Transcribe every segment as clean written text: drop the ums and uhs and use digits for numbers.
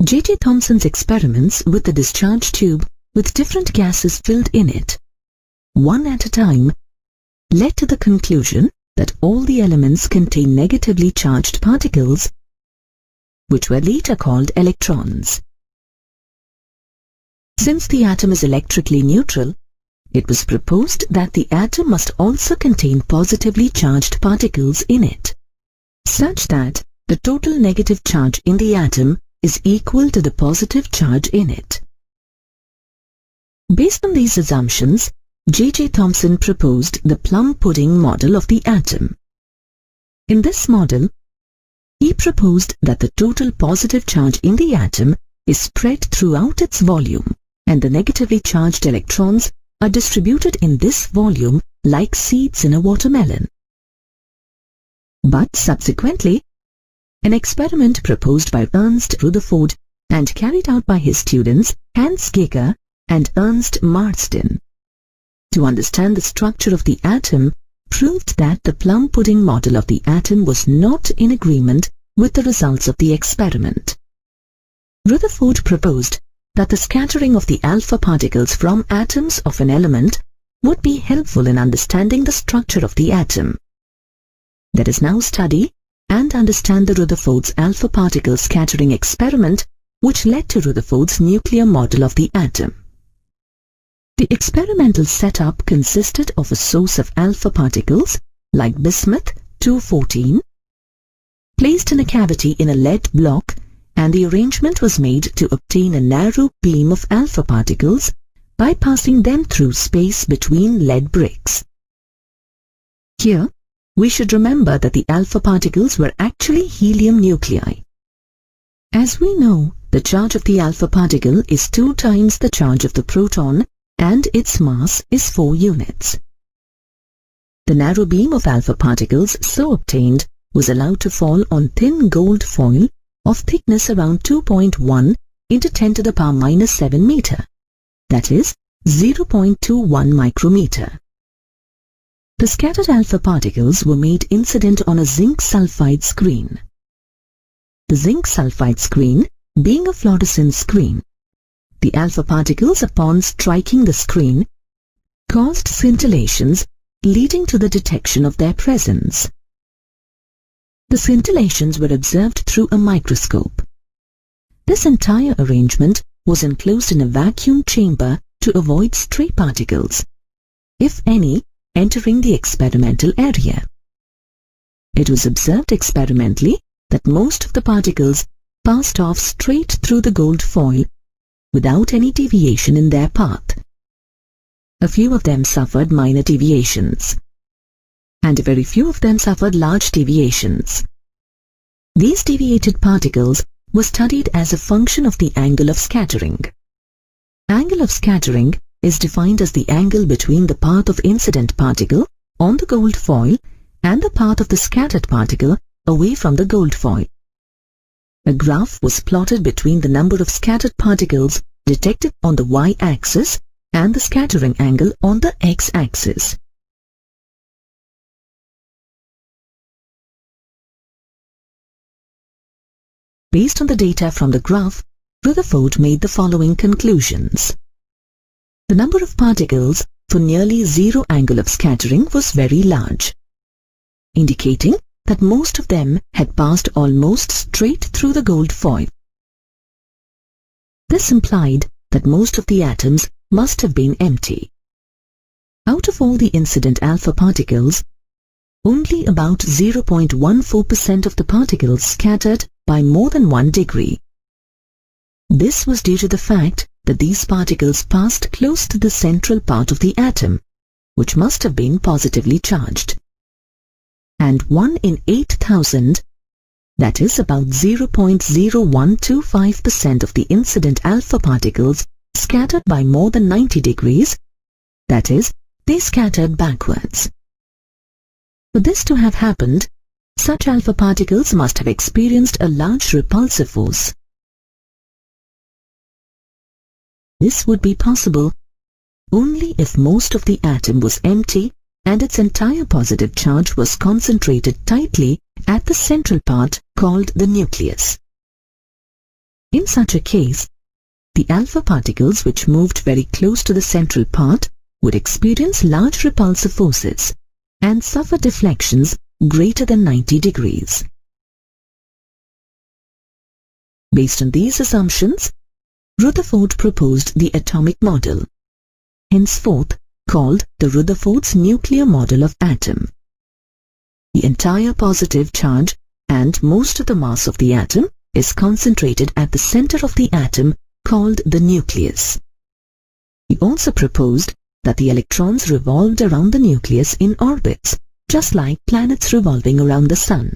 J.J. Thomson's experiments with the discharge tube with different gases filled in it, one at a time, led to the conclusion that all the elements contain negatively charged particles, which were later called electrons. Since the atom is electrically neutral, it was proposed that the atom must also contain positively charged particles in it, such that the total negative charge in the atom is equal to the positive charge in it. Based on these assumptions, J.J. Thomson proposed the plum pudding model of the atom. In this model, he proposed that the total positive charge in the atom is spread throughout its volume, and the negatively charged electrons are distributed in this volume like seeds in a watermelon. But subsequently, an experiment proposed by Ernst Rutherford and carried out by his students Hans Geiger and Ernst Marsden to understand the structure of the atom proved that the plum pudding model of the atom was not in agreement with the results of the experiment. Rutherford proposed that the scattering of the alpha particles from atoms of an element would be helpful in understanding the structure of the atom. Let us now study and understand the Rutherford's alpha particle scattering experiment, which led to Rutherford's nuclear model of the atom. The experimental setup consisted of a source of alpha particles, like bismuth 214, placed in a cavity in a lead block, and the arrangement was made to obtain a narrow beam of alpha particles by passing them through space between lead bricks. Here, we should remember that the alpha particles were actually helium nuclei. As we know, the charge of the alpha particle is 2 times the charge of the proton, and its mass is 4 units. The narrow beam of alpha particles so obtained was allowed to fall on thin gold foil of thickness around 2.1 into 10 to the power minus 7 meter, that is 0.21 micrometer. The scattered alpha particles were made incident on a zinc sulfide screen. The zinc sulfide screen being a fluorescent screen, the alpha particles upon striking the screen caused scintillations leading to the detection of their presence. The scintillations were observed through a microscope. This entire arrangement was enclosed in a vacuum chamber to avoid stray particles, if any, entering the experimental area. It was observed experimentally that most of the particles passed off straight through the gold foil without any deviation in their path. A few of them suffered minor deviations, and very few of them suffered large deviations. These deviated particles were studied as a function of the angle of scattering. Angle of scattering is defined as the angle between the path of incident particle on the gold foil and the path of the scattered particle away from the gold foil. A graph was plotted between the number of scattered particles detected on the y-axis and the scattering angle on the x-axis. Based on the data from the graph, Rutherford made the following conclusions. The number of particles for nearly zero angle of scattering was very large, indicating that most of them had passed almost straight through the gold foil. This implied that most of the atoms must have been empty. Out of all the incident alpha particles, only about 0.14% of the particles scattered by more than 1 degree. This was due to the fact that these particles passed close to the central part of the atom, which must have been positively charged. And 1 in 8,000, that is about 0.0125% of the incident alpha particles scattered by more than 90 degrees, that is, they scattered backwards. For this to have happened, such alpha particles must have experienced a large repulsive force. This would be possible only if most of the atom was empty and its entire positive charge was concentrated tightly at the central part called the nucleus. In such a case, the alpha particles which moved very close to the central part would experience large repulsive forces and suffer deflections greater than 90 degrees. Based on these assumptions, Rutherford proposed the atomic model, henceforth called the Rutherford's nuclear model of atom. The entire positive charge and most of the mass of the atom is concentrated at the center of the atom called the nucleus. He also proposed that the electrons revolved around the nucleus in orbits, just like planets revolving around the sun.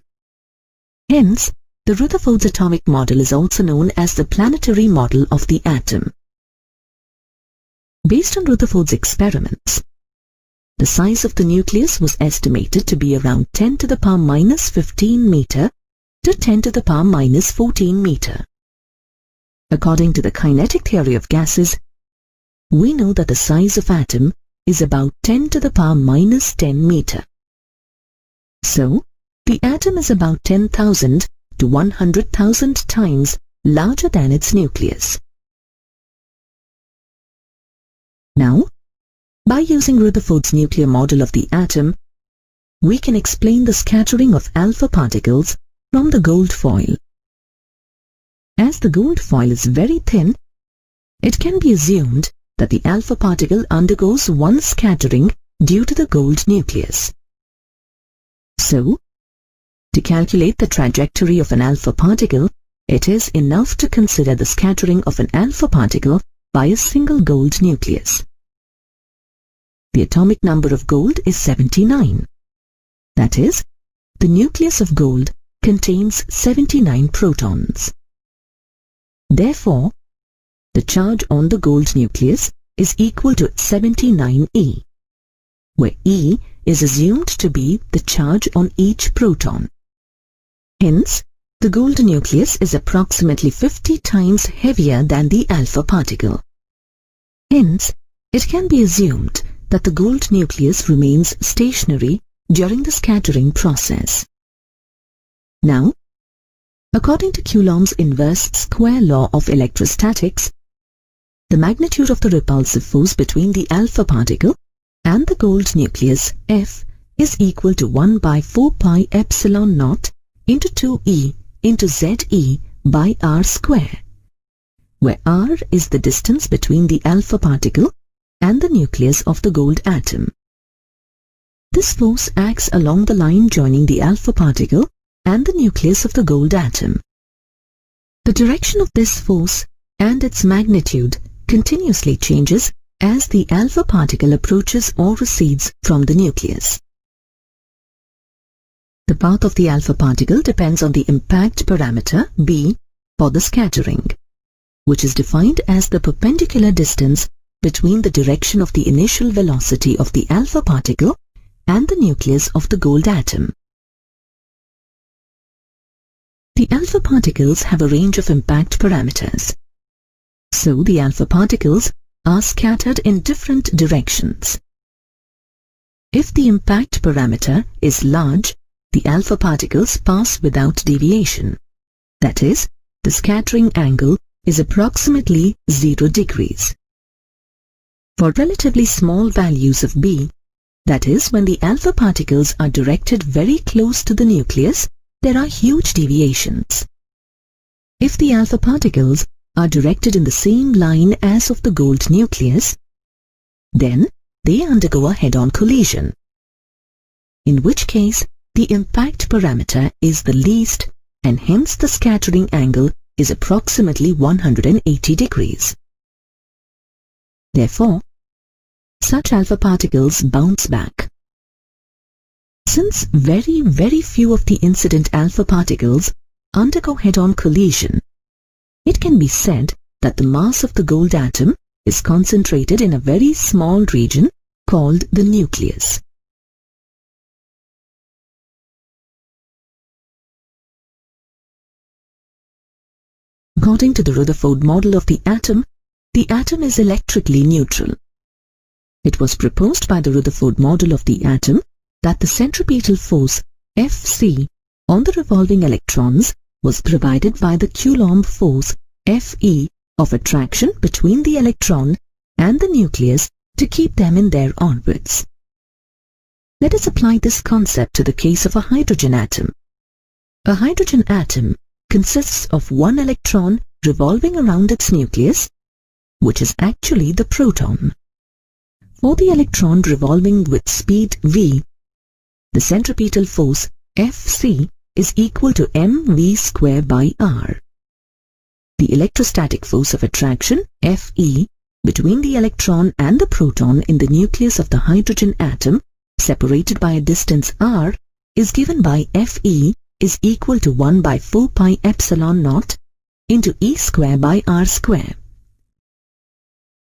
Hence, the Rutherford's atomic model is also known as the planetary model of the atom. Based on Rutherford's experiments, the size of the nucleus was estimated to be around 10 to the power minus 15 meter to 10 to the power minus 14 meter. According to the kinetic theory of gases, we know that the size of atom is about 10 to the power minus 10 meter. So, the atom is about 10,000 to 100,000 times larger than its nucleus. Now, by using Rutherford's nuclear model of the atom, we can explain the scattering of alpha particles from the gold foil. As the gold foil is very thin, it can be assumed that the alpha particle undergoes one scattering due to the gold nucleus. So, to calculate the trajectory of an alpha particle, it is enough to consider the scattering of an alpha particle by a single gold nucleus. The atomic number of gold is 79. That is, the nucleus of gold contains 79 protons. Therefore, the charge on the gold nucleus is equal to 79e, where E is assumed to be the charge on each proton. Hence, the gold nucleus is approximately 50 times heavier than the alpha particle. Hence, it can be assumed that the gold nucleus remains stationary during the scattering process. Now, according to Coulomb's inverse square law of electrostatics, the magnitude of the repulsive force between the alpha particle and the gold nucleus F is equal to 1 by 4 pi epsilon naught into 2e into Ze by r square, where r is the distance between the alpha particle and the nucleus of the gold atom. This force acts along the line joining the alpha particle and the nucleus of the gold atom. The direction of this force and its magnitude continuously changes as the alpha particle approaches or recedes from the nucleus. The path of the alpha particle depends on the impact parameter b for the scattering, which is defined as the perpendicular distance between the direction of the initial velocity of the alpha particle and the nucleus of the gold atom. The alpha particles have a range of impact parameters. So the alpha particles are scattered in different directions. If the impact parameter is large, the alpha particles pass without deviation. That is, the scattering angle is approximately 0 degrees. For relatively small values of b, that is, when the alpha particles are directed very close to the nucleus, there are huge deviations. If the alpha particles are directed in the same line as of the gold nucleus, then they undergo a head-on collision, in which case the impact parameter is the least and hence the scattering angle is approximately 180 degrees. Therefore, such alpha particles bounce back. Since very few of the incident alpha particles undergo head-on collision, it can be said that the mass of the gold atom is concentrated in a very small region called the nucleus. According to the Rutherford model of the atom is electrically neutral. It was proposed by the Rutherford model of the atom that the centripetal force Fc on the revolving electrons was provided by the Coulomb force Fe of attraction between the electron and the nucleus to keep them in their orbits. Let us apply this concept to the case of a hydrogen atom. A hydrogen atom consists of one electron revolving around its nucleus, which is actually the proton. For the electron revolving with speed v, the centripetal force Fc is equal to mv square by r. The electrostatic force of attraction Fe between the electron and the proton in the nucleus of the hydrogen atom, separated by a distance r, is given by Fe is equal to 1 by 4 pi epsilon naught into E square by r square.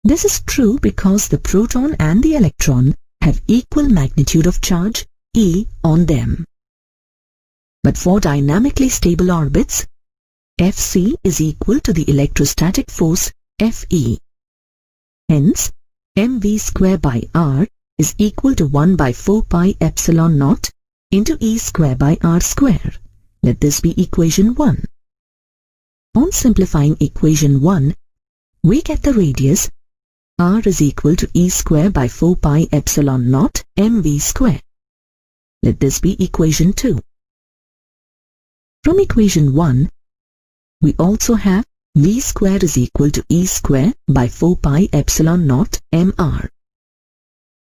This is true because the proton and the electron have equal magnitude of charge E on them. But for dynamically stable orbits, Fc is equal to the electrostatic force Fe. Hence, mv square by r is equal to 1 by 4 pi epsilon naught into E square by r square. Let this be equation 1. On simplifying equation 1, we get the radius r is equal to E square by 4 pi epsilon naught mv square. Let this be equation 2. From equation 1, we also have v square is equal to E square by 4 pi epsilon naught mr.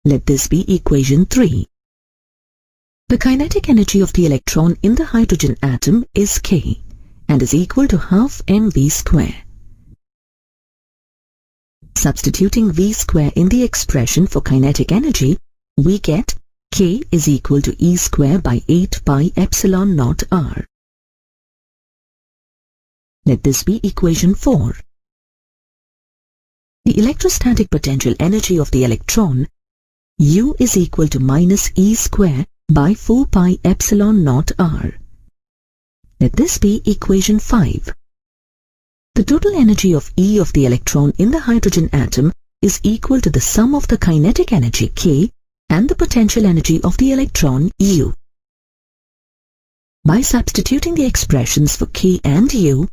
Let this be equation 3. The kinetic energy of the electron in the hydrogen atom is K and is equal to half mv square. Substituting v square in the expression for kinetic energy, we get K is equal to E square by 8 pi epsilon naught r. Let this be equation 4. The electrostatic potential energy of the electron, U, is equal to minus E square by 4 pi epsilon naught r. Let this be equation 5. The total energy of E of the electron in the hydrogen atom is equal to the sum of the kinetic energy K and the potential energy of the electron U. By substituting the expressions for K and U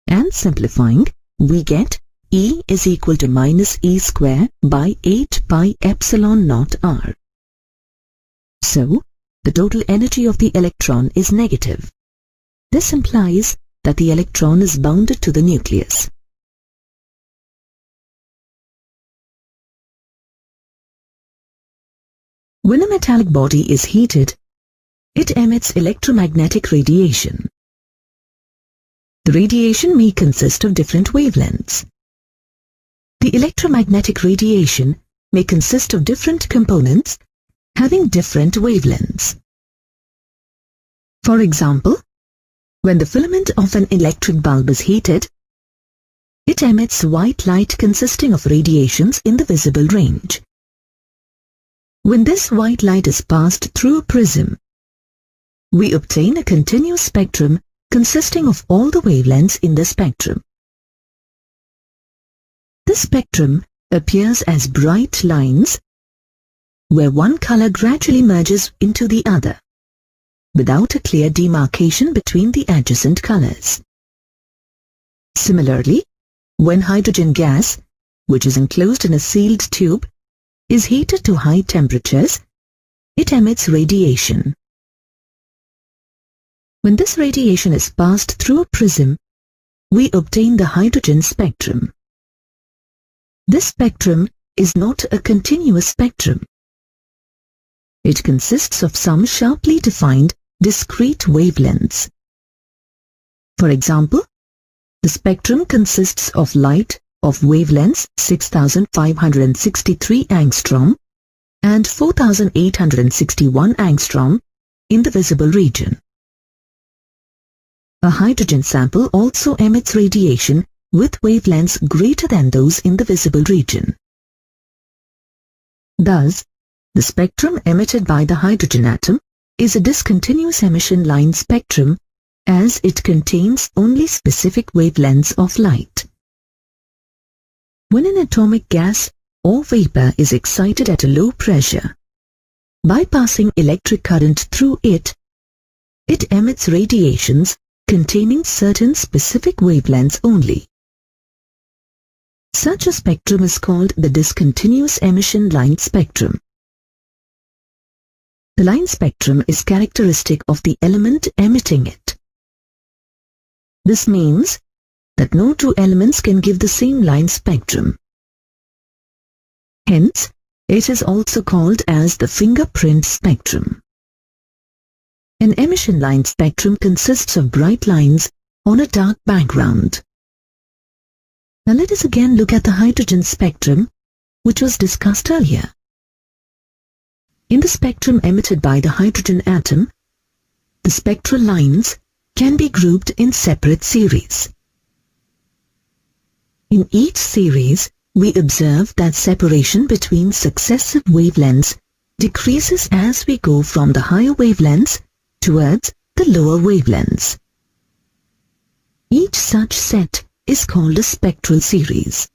and simplifying, we get E is equal to minus E square by 8 pi epsilon naught r. So, the total energy of the electron is negative. This implies that the electron is bounded to the nucleus. When a metallic body is heated, it emits electromagnetic radiation. The radiation may consist of different wavelengths. The electromagnetic radiation may consist of different components having different wavelengths. For example, when the filament of an electric bulb is heated, it emits white light consisting of radiations in the visible range. When this white light is passed through a prism, we obtain a continuous spectrum consisting of all the wavelengths in the spectrum. This spectrum appears as bright lines where one color gradually merges into the other, without a clear demarcation between the adjacent colors. Similarly, when hydrogen gas, which is enclosed in a sealed tube, is heated to high temperatures, it emits radiation. When this radiation is passed through a prism, we obtain the hydrogen spectrum. This spectrum is not a continuous spectrum. It consists of some sharply defined discrete wavelengths. For example, the spectrum consists of light of wavelengths 6563 angstrom and 4861 angstrom in the visible region. A hydrogen sample also emits radiation with wavelengths greater than those in the visible region. Thus, the spectrum emitted by the hydrogen atom is a discontinuous emission line spectrum as it contains only specific wavelengths of light. When an atomic gas or vapor is excited at a low pressure, by passing electric current through it, it emits radiations containing certain specific wavelengths only. Such a spectrum is called the discontinuous emission line spectrum. The line spectrum is characteristic of the element emitting it. This means that no two elements can give the same line spectrum. Hence, it is also called as the fingerprint spectrum. An emission line spectrum consists of bright lines on a dark background. Now let us again look at the hydrogen spectrum, which was discussed earlier. In the spectrum emitted by the hydrogen atom, the spectral lines can be grouped in separate series. In each series, we observe that separation between successive wavelengths decreases as we go from the higher wavelengths towards the lower wavelengths. Each such set is called a spectral series.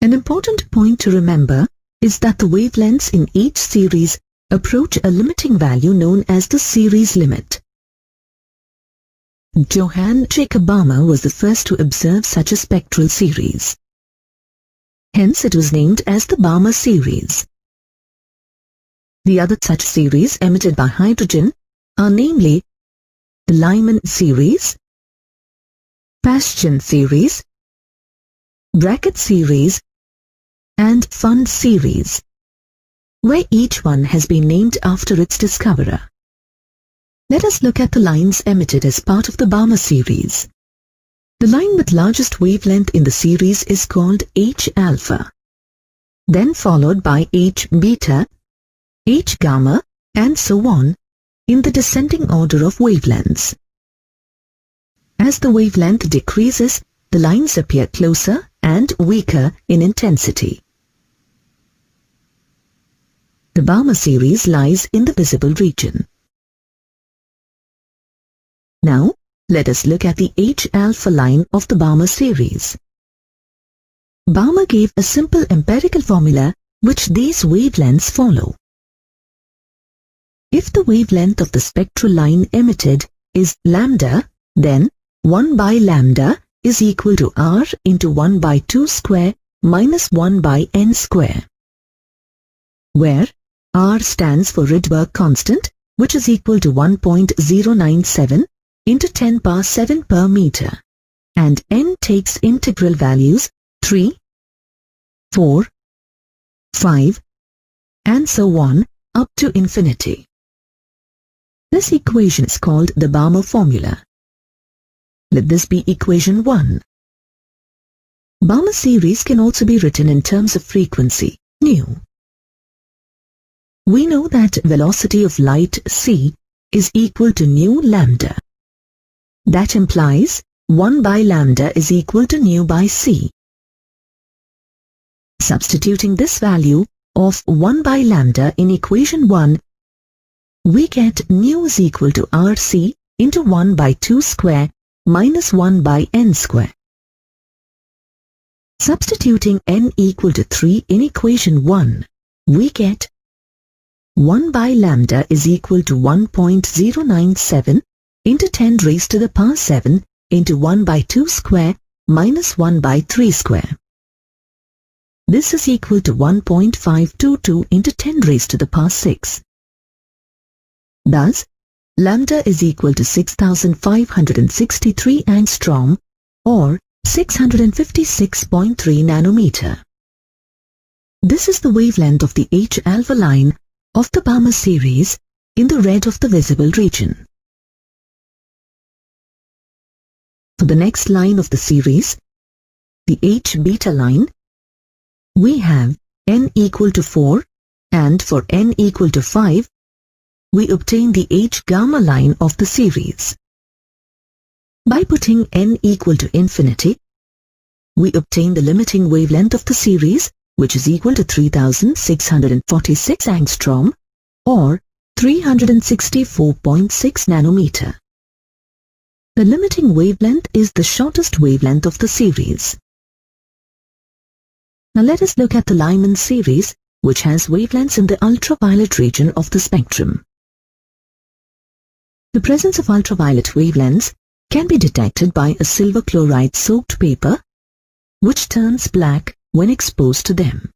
An important point to remember is that the wavelengths in each series approach a limiting value known as the series limit. Johann Jacob Balmer was the first to observe such a spectral series. Hence it was named as the Balmer series. The other such series emitted by hydrogen are namely the Lyman series, Paschen series, Brackett series, and Fund series, where each one has been named after its discoverer. Let us look at the lines emitted as part of the Balmer series. The line with largest wavelength in the series is called H alpha, then followed by H beta, H gamma, and so on, in the descending order of wavelengths. As the wavelength decreases, the lines appear closer and weaker in intensity. The Balmer series lies in the visible region. Now, let us look at the H alpha line of the Balmer series. Balmer gave a simple empirical formula which these wavelengths follow. If the wavelength of the spectral line emitted is lambda, then 1 by lambda is equal to r into 1 by 2 square minus 1 by n square, where r stands for Rydberg constant, which is equal to 1.097 into 10 power 7 per meter, and n takes integral values 3, 4, 5, and so on up to infinity. This equation is called the Balmer formula. Let this be equation 1. Balmer series can also be written in terms of frequency, nu. We know that velocity of light c is equal to nu lambda. That implies 1 by lambda is equal to nu by c. Substituting this value of 1 by lambda in equation 1, we get nu is equal to rc into 1 by 2 square minus 1 by n square. Substituting n equal to 3 in equation 1, we get 1 by lambda is equal to 1.097 into 10 raised to the power 7 into 1 by 2 square minus 1 by 3 square. This is equal to 1.522 into 10 raised to the power 6. Thus, lambda is equal to 6563 angstrom or 656.3 nanometer. This is the wavelength of the H alpha line of the Balmer series in the red of the visible region. For the next line of the series, the H beta line, we have n equal to 4, and for n equal to 5, we obtain the H gamma line of the series. By putting n equal to infinity, we obtain the limiting wavelength of the series, which is equal to 3646 angstrom or 364.6 nanometer. The limiting wavelength is the shortest wavelength of the series. Now let us look at the Lyman series, which has wavelengths in the ultraviolet region of the spectrum. The presence of ultraviolet wavelengths can be detected by a silver chloride soaked paper, which turns black when exposed to them.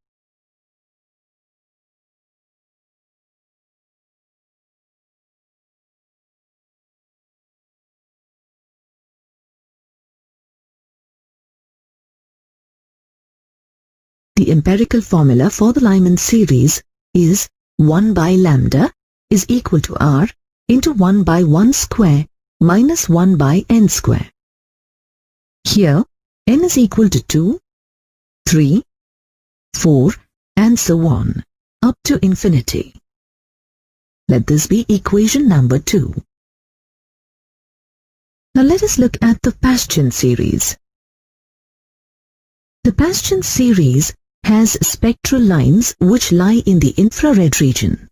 The empirical formula for the Lyman series is 1 by lambda is equal to R into 1 by 1 square minus 1 by n square. Here, n is equal to 2, 3, 4, and so on, up to infinity. Let this be equation number 2. Now let us look at the Paschen series. The Paschen series has spectral lines which lie in the infrared region.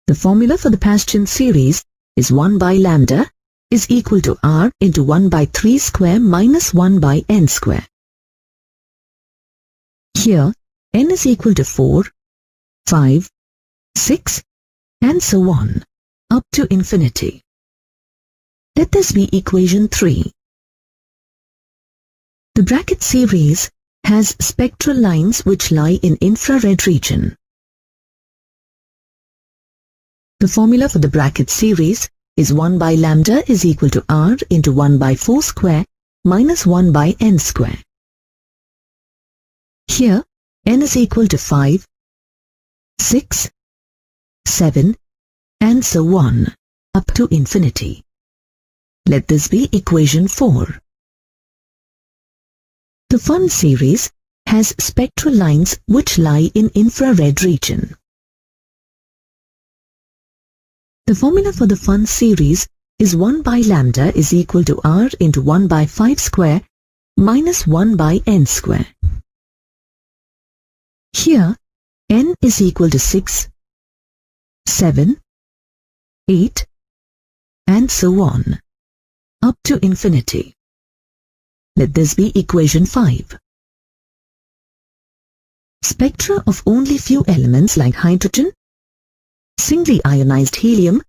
The formula for the Paschen series is 1 by lambda is equal to R into 1 by 3 square minus 1 by n square. Here, n is equal to 4, 5, 6, and so on, up to infinity. Let this be equation 3. The bracket series has spectral lines which lie in infrared region. The formula for the bracket series is 1 by lambda is equal to R into 1 by 4 square minus 1 by n square. Here, n is equal to 5, 6, 7, and so on, up to infinity. Let this be equation 4. The Fun series has spectral lines which lie in infrared region. The formula for the Fun series is 1 by lambda is equal to R into 1 by 5 square minus 1 by n square. Here, n is equal to 6, 7, 8, and so on, up to infinity. Let this be equation 5. Spectra of only few elements like hydrogen, singly ionized helium,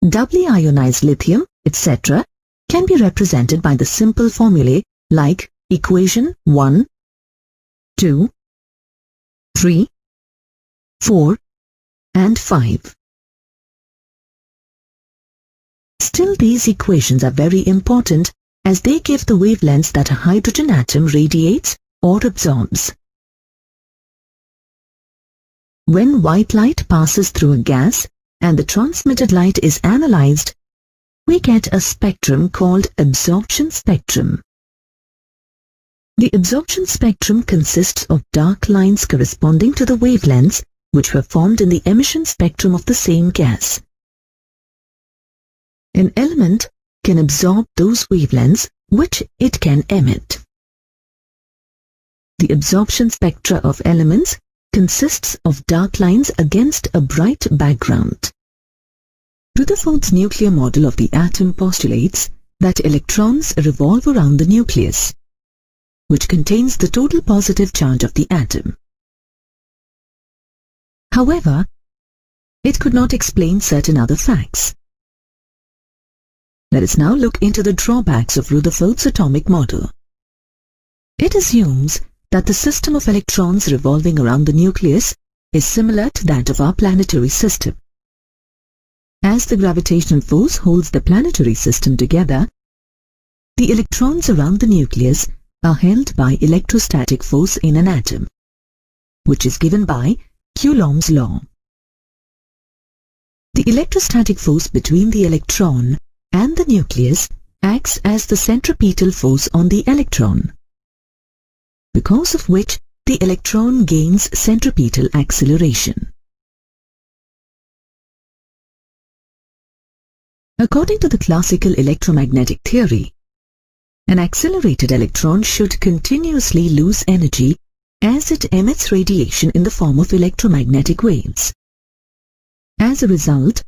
doubly ionized lithium, etc. can be represented by the simple formulae like equation 1, 2, 3, 4, and 5. Still, these equations are very important as they give the wavelengths that a hydrogen atom radiates or absorbs. When white light passes through a gas and the transmitted light is analyzed, we get a spectrum called absorption spectrum. The absorption spectrum consists of dark lines corresponding to the wavelengths which were formed in the emission spectrum of the same gas. An element can absorb those wavelengths which it can emit. The absorption spectra of elements consists of dark lines against a bright background. Rutherford's nuclear model of the atom postulates that electrons revolve around the nucleus, which contains the total positive charge of the atom. However, it could not explain certain other facts. Let us now look into the drawbacks of Rutherford's atomic model. It assumes that the system of electrons revolving around the nucleus is similar to that of our planetary system. As the gravitational force holds the planetary system together, the electrons around the nucleus are held by electrostatic force in an atom, which is given by Coulomb's law. The electrostatic force between the electron and the nucleus acts as the centripetal force on the electron, because of which the electron gains centripetal acceleration. According to the classical electromagnetic theory, an accelerated electron should continuously lose energy as it emits radiation in the form of electromagnetic waves. As a result,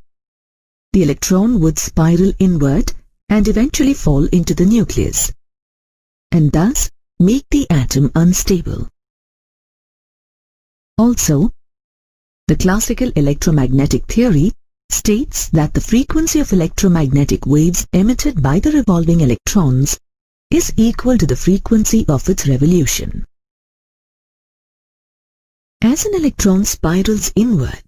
the electron would spiral inward and eventually fall into the nucleus, and thus make the atom unstable. Also, the classical electromagnetic theory states that the frequency of electromagnetic waves emitted by the revolving electrons is equal to the frequency of its revolution. As an electron spirals inward,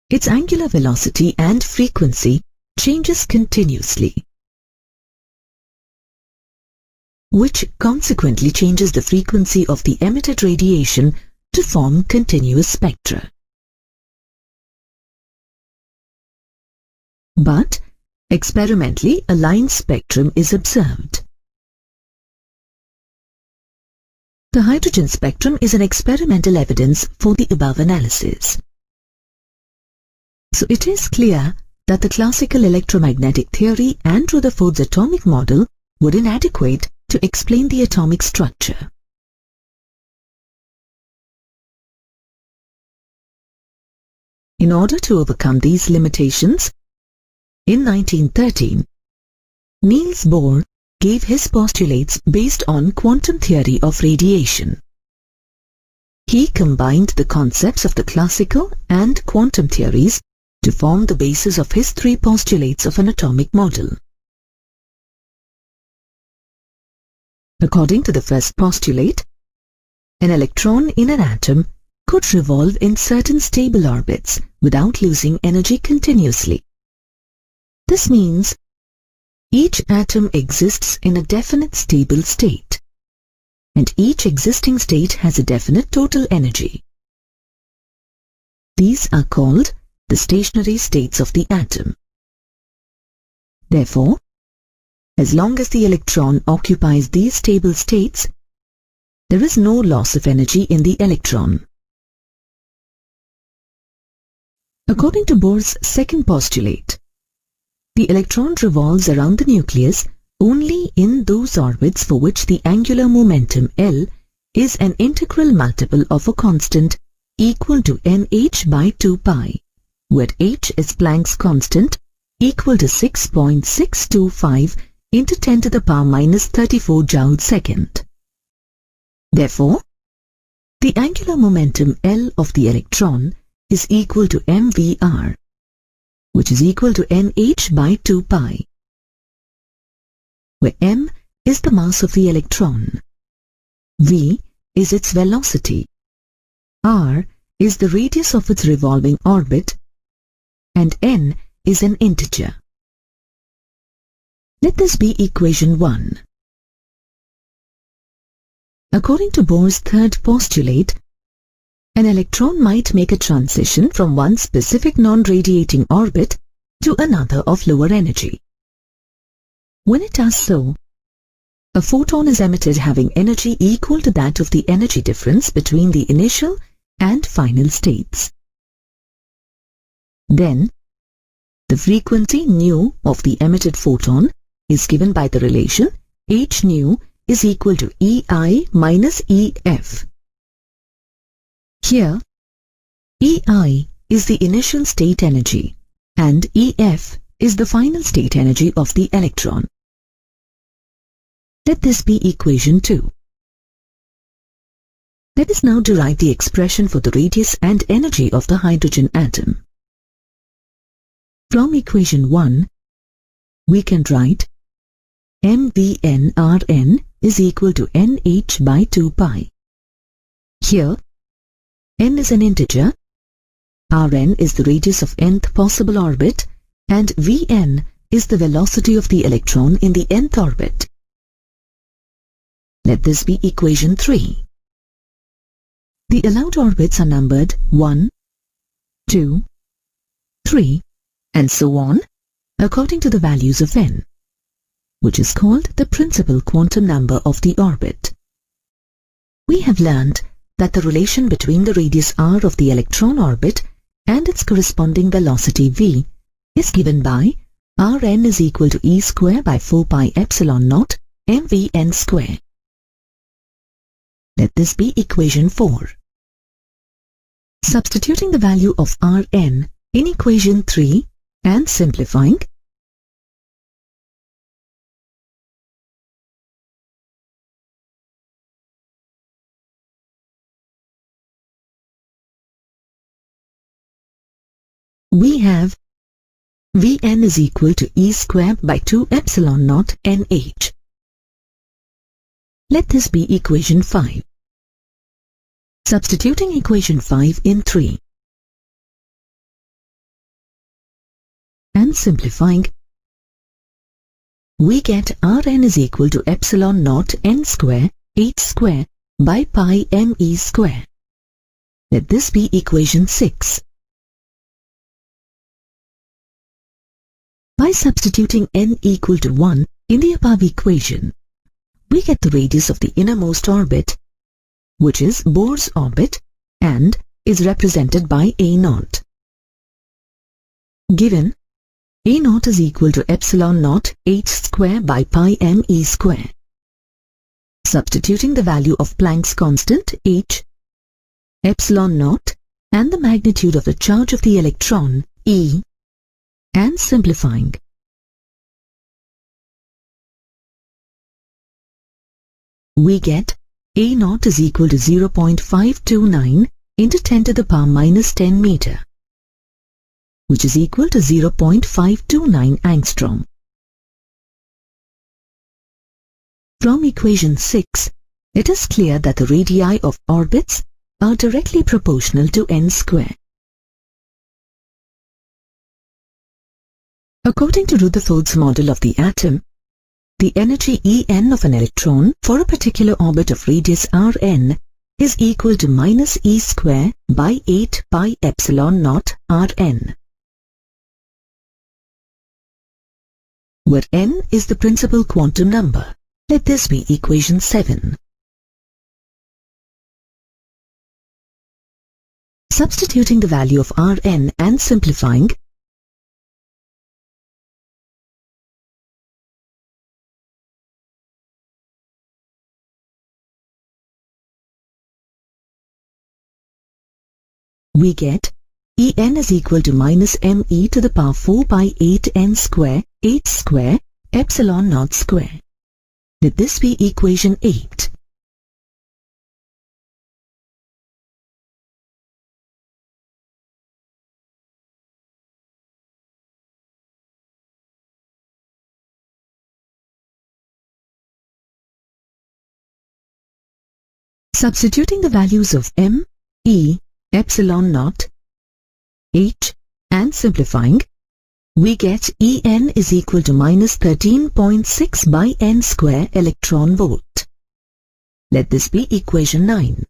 its angular velocity and frequency changes continuously, which consequently changes the frequency of the emitted radiation to form continuous spectra. But experimentally, a line spectrum is observed. The hydrogen spectrum is an experimental evidence for the above analysis. So it is clear that the classical electromagnetic theory and Rutherford's atomic model were inadequate to explain the atomic structure. In order to overcome these limitations, in 1913, Niels Bohr gave his postulates based on quantum theory of radiation. He combined the concepts of the classical and quantum theories to form the basis of his three postulates of an atomic model. According to the first postulate, an electron in an atom could revolve in certain stable orbits without losing energy continuously. This means each atom exists in a definite stable state, and each existing state has a definite total energy. These are called the stationary states of the atom. Therefore, as long as the electron occupies these stable states, there is no loss of energy in the electron. According to Bohr's second postulate, the electron revolves around the nucleus only in those orbits for which the angular momentum L is an integral multiple of a constant equal to nh by 2 pi, where h is Planck's constant equal to 6.625 into 10 to the power minus 34 joule second. Therefore, the angular momentum L of the electron is equal to mvr, which is equal to nh by 2 pi, where m is the mass of the electron, v is its velocity, r is the radius of its revolving orbit, and n is an integer. Let this be equation 1. According to Bohr's third postulate, an electron might make a transition from one specific non-radiating orbit to another of lower energy. When it does so, a photon is emitted having energy equal to that of the energy difference between the initial and final states. Then, the frequency nu of the emitted photon is given by the relation h nu is equal to EI minus EF. Here, EI is the initial state energy and EF is the final state energy of the electron. Let this be equation 2. Let us now derive the expression for the radius and energy of the hydrogen atom. From equation 1, we can write mvnRn is equal to nh by 2 pi. Here, n is an integer, Rn is the radius of nth possible orbit, and Vn is the velocity of the electron in the nth orbit. Let this be equation 3. The allowed orbits are numbered 1, 2, 3, and so on, according to the values of n, which is called the principal quantum number of the orbit. We have learned that the relation between the radius r of the electron orbit and its corresponding velocity v is given by Rn is equal to E square by 4 pi epsilon naught mvn square. Let this be equation 4. Substituting the value of Rn in equation 3 and simplifying, we have Vn is equal to E square by 2 epsilon naught nh. Let this be equation 5. Substituting equation 5 in 3 and simplifying, we get Rn is equal to epsilon naught n square h square by pi me square. Let this be equation 6. By substituting n equal to 1 in the above equation, we get the radius of the innermost orbit, which is Bohr's orbit and is represented by A0. Given A0 is equal to epsilon naught h square by pi me square. Substituting the value of Planck's constant h, epsilon naught, and the magnitude of the charge of the electron E, and simplifying, we get A0 is equal to 0.529 into 10 to the power minus 10 meter, which is equal to 0.529 angstrom. From equation 6, it is clear that the radii of orbits are directly proportional to n square. According to Rutherford's model of the atom, the energy En of an electron for a particular orbit of radius Rn is equal to minus E square by 8 pi epsilon naught Rn, where n is the principal quantum number. Let this be equation 7. Substituting the value of Rn and simplifying, we get En is equal to minus me to the power 4 by 8 n square h square epsilon naught square. Let this be equation 8. Substituting the values of m, e, epsilon naught, h, and simplifying, we get En is equal to minus 13.6 by n square electron volt. Let this be equation 9.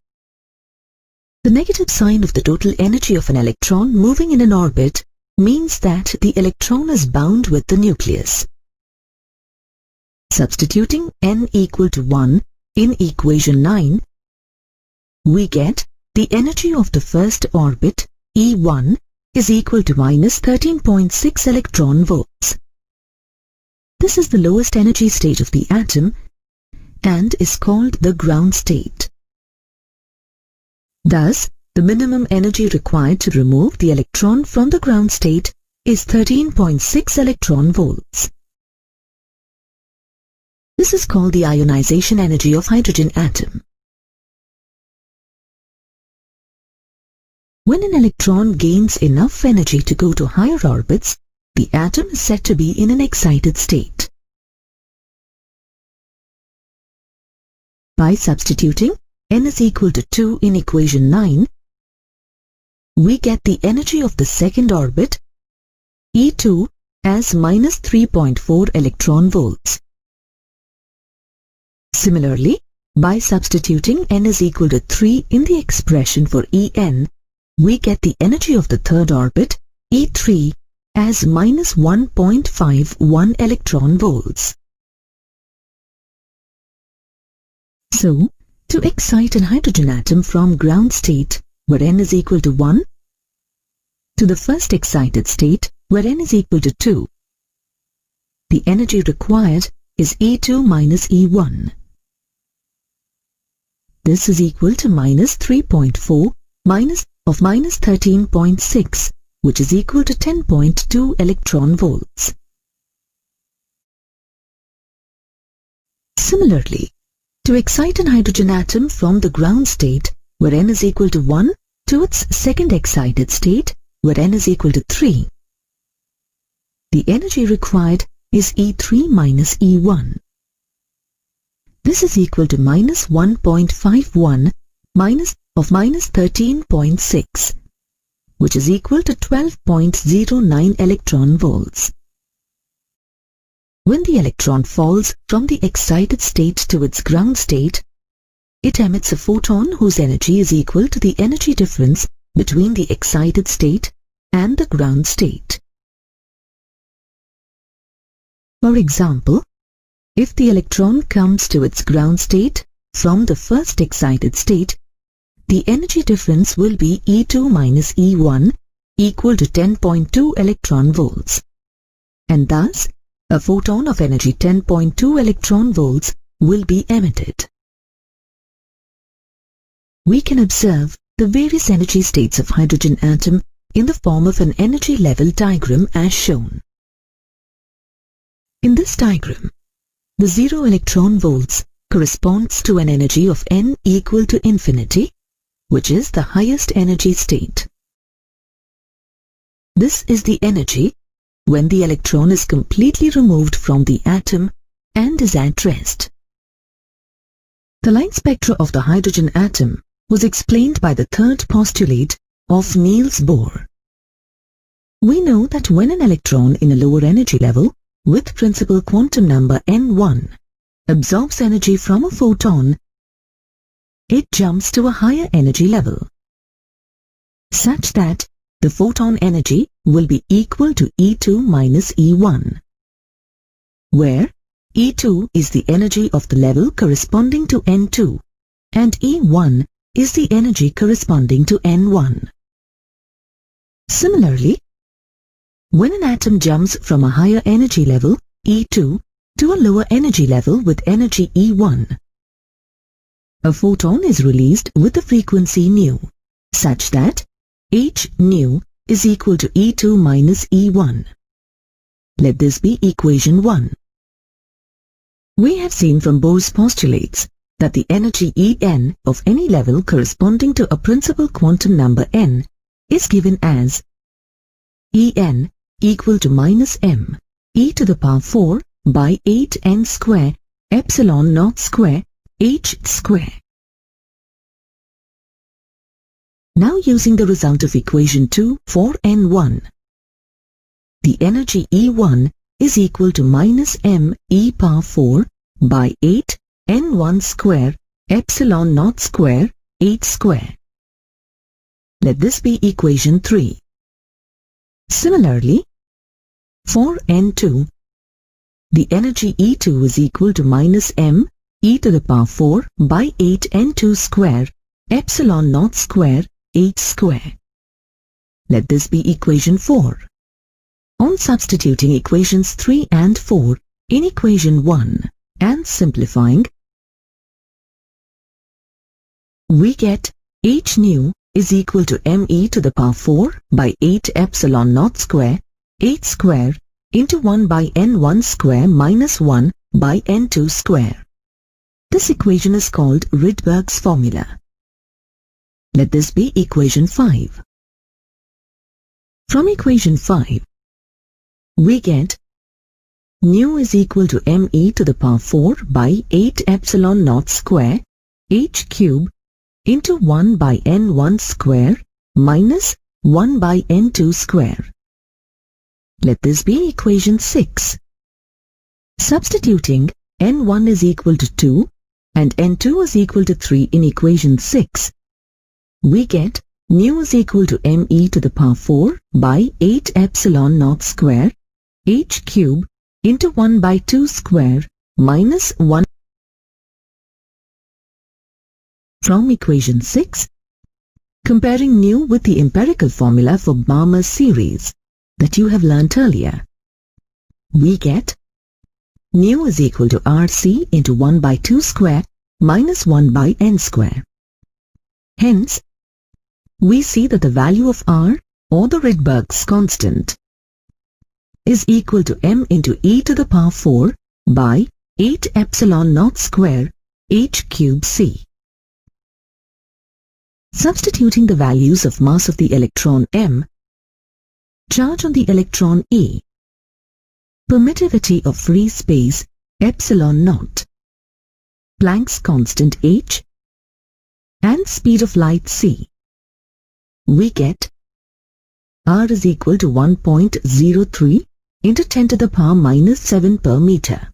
The negative sign of the total energy of an electron moving in an orbit means that the electron is bound with the nucleus. Substituting n equal to 1 in equation 9, we get the energy of the first orbit, E1, is equal to minus 13.6 electron volts. This is the lowest energy state of the atom and is called the ground state. Thus, the minimum energy required to remove the electron from the ground state is 13.6 electron volts. This is called the ionization energy of hydrogen atom. When an electron gains enough energy to go to higher orbits, the atom is said to be in an excited state. By substituting n is equal to 2 in equation 9, we get the energy of the second orbit, E2, as minus 3.4 electron volts. Similarly, by substituting n is equal to 3 in the expression for En, we get the energy of the third orbit, E3, as minus 1.51 electron volts. So, to excite an hydrogen atom from ground state, where n is equal to 1, to the first excited state, where n is equal to 2, the energy required is E2 minus E1. This is equal to minus 3.4 of minus 13.6, which is equal to 10.2 electron volts. Similarly, to excite an hydrogen atom from the ground state, where n is equal to 1, to its second excited state, where n is equal to 3, the energy required is E3 minus E1. This is equal to minus 1.51 minus 13.6, which is equal to 12.09 electron volts. When the electron falls from the excited state to its ground state, it emits a photon whose energy is equal to the energy difference between the excited state and the ground state. For example, if the electron comes to its ground state from the first excited state, the energy difference will be E2 minus E1 equal to 10.2 electron volts, and thus a photon of energy 10.2 electron volts will be emitted. We can observe the various energy states of hydrogen atom in the form of an energy level diagram as shown. In this diagram, the 0 electron volts corresponds to an energy of n equal to infinity, which is the highest energy state. This is the energy when the electron is completely removed from the atom and is at rest. The line spectra of the hydrogen atom was explained by the third postulate of Niels Bohr. We know that when an electron in a lower energy level with principal quantum number n1 absorbs energy from a photon, it jumps to a higher energy level, such that the photon energy will be equal to E2 minus E1, where E2 is the energy of the level corresponding to N2 and E1 is the energy corresponding to N1. Similarly, when an atom jumps from a higher energy level E2 to a lower energy level with energy E1, a photon is released with the frequency nu, such that H nu is equal to E2 minus E1. Let this be equation 1. We have seen from Bohr's postulates that the energy En of any level corresponding to a principal quantum number n is given as En equal to minus m e to the power 4 by 8n square epsilon naught square h square. Now using the result of equation 2 for N1, the energy E1 is equal to minus m e power 4 by 8 n1 square epsilon naught square h square. Let this be equation 3. Similarly, for N2, the energy E2 is equal to minus m e to the power 4 by 8 n2 square epsilon naught square h square. Let this be equation 4. On substituting equations 3 and 4 in equation 1 and simplifying, we get h nu is equal to m e to the power 4 by 8 epsilon naught square h square into 1 by n1 square minus 1 by n2 square. This equation is called Rydberg's formula. Let this be equation 5. From equation 5, we get nu is equal to m e to the power 4 by 8 epsilon naught square h cube into 1 by n1 square minus 1 by n2 square. Let this be equation 6. Substituting n1 is equal to 2 and n2 is equal to 3 in equation 6, we get nu is equal to m e to the power 4 by 8 epsilon naught square h cube into 1 by 2 square minus 1. From equation 6, comparing nu with the empirical formula for BOHR'S series that you have learnt earlier, we get nu is equal to Rc into 1 by 2 square minus 1 by n square. Hence, we see that the value of R, or the Rydberg's constant, is equal to m into e to the power 4 by 8 epsilon naught square h cube c. Substituting the values of mass of the electron m, charge on the electron e, permittivity of free space epsilon naught, Planck's constant h, and speed of light c, we get r is equal to 1.03 into 10 to the power minus 7 per meter.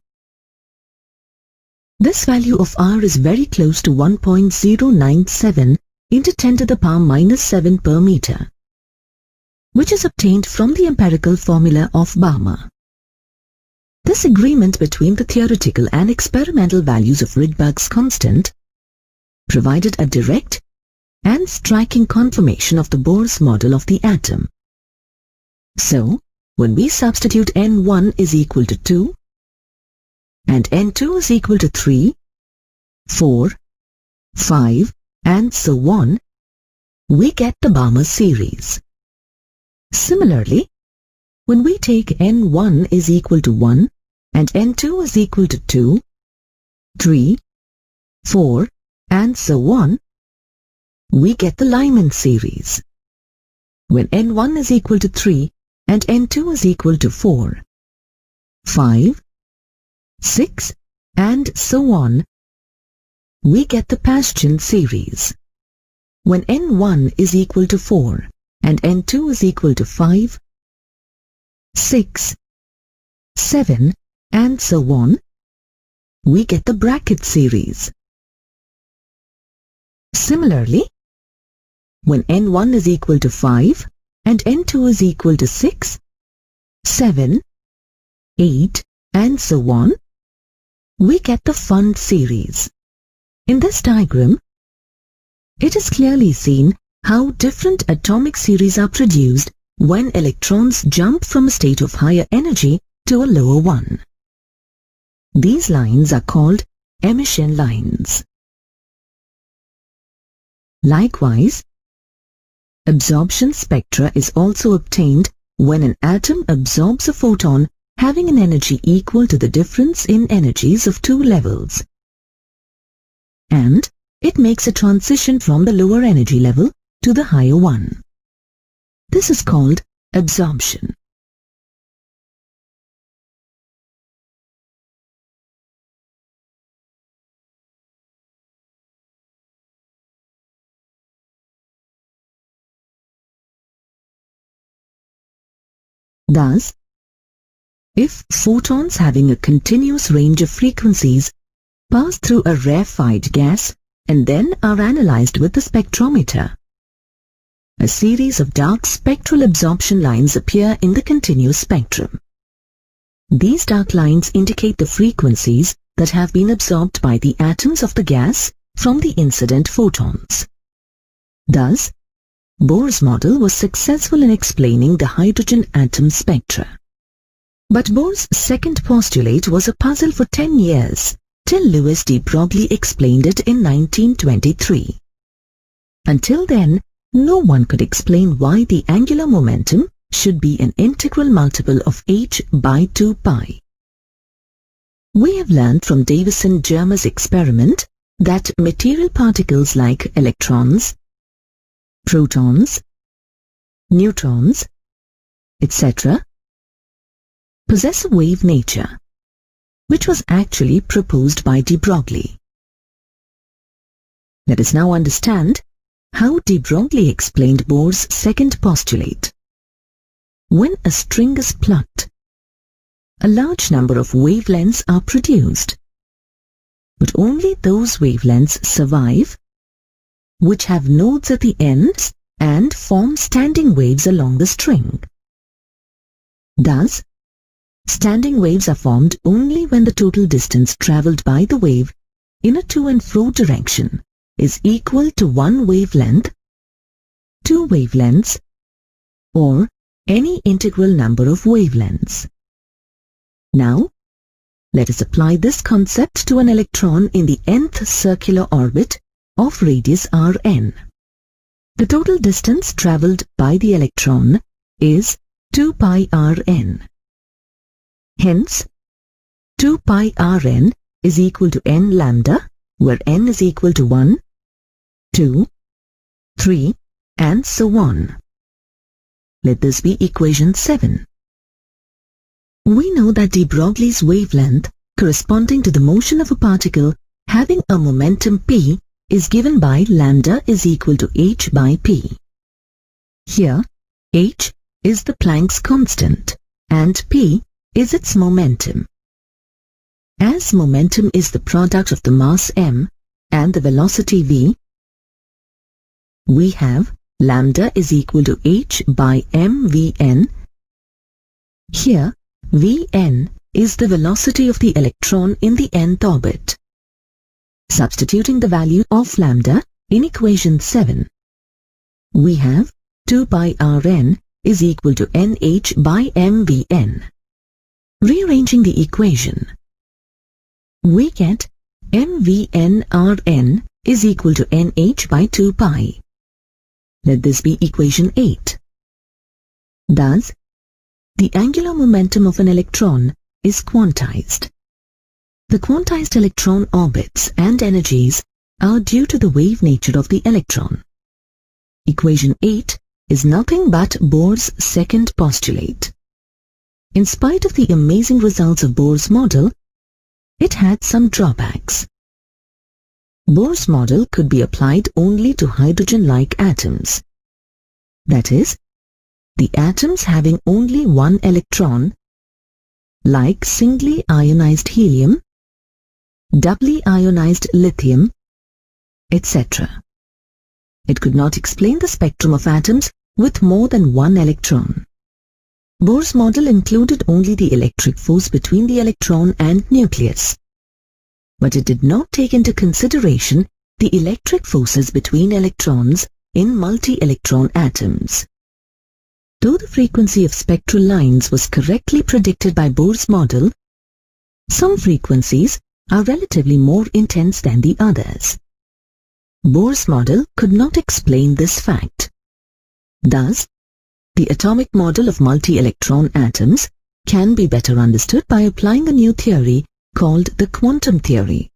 This value of r is very close to 1.097 into 10 to the power minus 7 per meter, which is obtained from the empirical formula of Balmer. This agreement between the theoretical and experimental values of Rydberg's constant provided a direct and striking confirmation of the Bohr's model of the atom. So, when we substitute N1 is equal to 2 and N2 is equal to 3, 4, 5 and so on, we get the Balmer series. Similarly, when we take N1 is equal to 1 and N2 is equal to 2, 3, 4 and so on, we get the Lyman series. When N1 is equal to 3 and N2 is equal to 4, 5, 6 and so on, we get the Paschen series. When N1 is equal to 4 and N2 is equal to 5, 6, 7 and so on, we get the bracket series. Similarly, when N1 is equal to 5 and N2 is equal to 6, 7, 8 and so on, we get the Pfund series. In this diagram, it is clearly seen how different atomic series are produced when electrons jump from a state of higher energy to a lower one. These lines are called emission lines. Likewise, absorption spectra is also obtained when an atom absorbs a photon having an energy equal to the difference in energies of two levels, and it makes a transition from the lower energy level to the higher one. This is called absorption. Thus, if photons having a continuous range of frequencies pass through a rarefied gas and then are analyzed with the spectrometer, a series of dark spectral absorption lines appear in the continuous spectrum. These dark lines indicate the frequencies that have been absorbed by the atoms of the gas from the incident photons. Thus, Bohr's model was successful in explaining the hydrogen atom spectra. But Bohr's second postulate was a puzzle for 10 years, till Louis de Broglie explained it in 1923. Until then, no one could explain why the angular momentum should be an integral multiple of h by 2 pi. We have learned from Davison-Germer's experiment that material particles like electrons, protons, neutrons, etc. possess a wave nature, which was actually proposed by de Broglie. Let us now understand how de Broglie explained Bohr's second postulate. When a string is plucked, a large number of wavelengths are produced, but only those wavelengths survive which have nodes at the ends and form standing waves along the string. Thus, standing waves are formed only when the total distance travelled by the wave in a to and fro direction is equal to one wavelength, two wavelengths, or any integral number of wavelengths. Now, let us apply this concept to an electron in the nth circular orbit of radius Rn. The total distance travelled by the electron is 2 pi Rn. Hence, 2 pi Rn is equal to n lambda, where n is equal to 1, 2, 3, and so on. Let this be equation 7. We know that de Broglie's wavelength corresponding to the motion of a particle having a momentum p is given by lambda is equal to h by p. Here, h is the Planck's constant and p is its momentum. As momentum is the product of the mass m and the velocity v, we have lambda is equal to h by mvn. Here, vn is the velocity of the electron in the nth orbit. Substituting the value of lambda in equation 7, we have 2 pi rn is equal to nh by mvn. Rearranging the equation, we get mvn rn is equal to nh by 2 pi. Let this be equation 8. Thus, the angular momentum of an electron is quantized. The quantized electron orbits and energies are due to the wave nature of the electron. Equation 8 is nothing but Bohr's second postulate. In spite of the amazing results of Bohr's model, it had some drawbacks. Bohr's model could be applied only to hydrogen-like atoms. That is, the atoms having only one electron, like singly ionized helium, doubly ionized lithium, etc. It could not explain the spectrum of atoms with more than one electron. Bohr's model included only the electric force between the electron and nucleus, but it did not take into consideration the electric forces between electrons in multi-electron atoms. Though the frequency of spectral lines was correctly predicted by Bohr's model, some frequencies are relatively more intense than the others. Bohr's model could not explain this fact. Thus, the atomic model of multi-electron atoms can be better understood by applying a new theory called the quantum theory.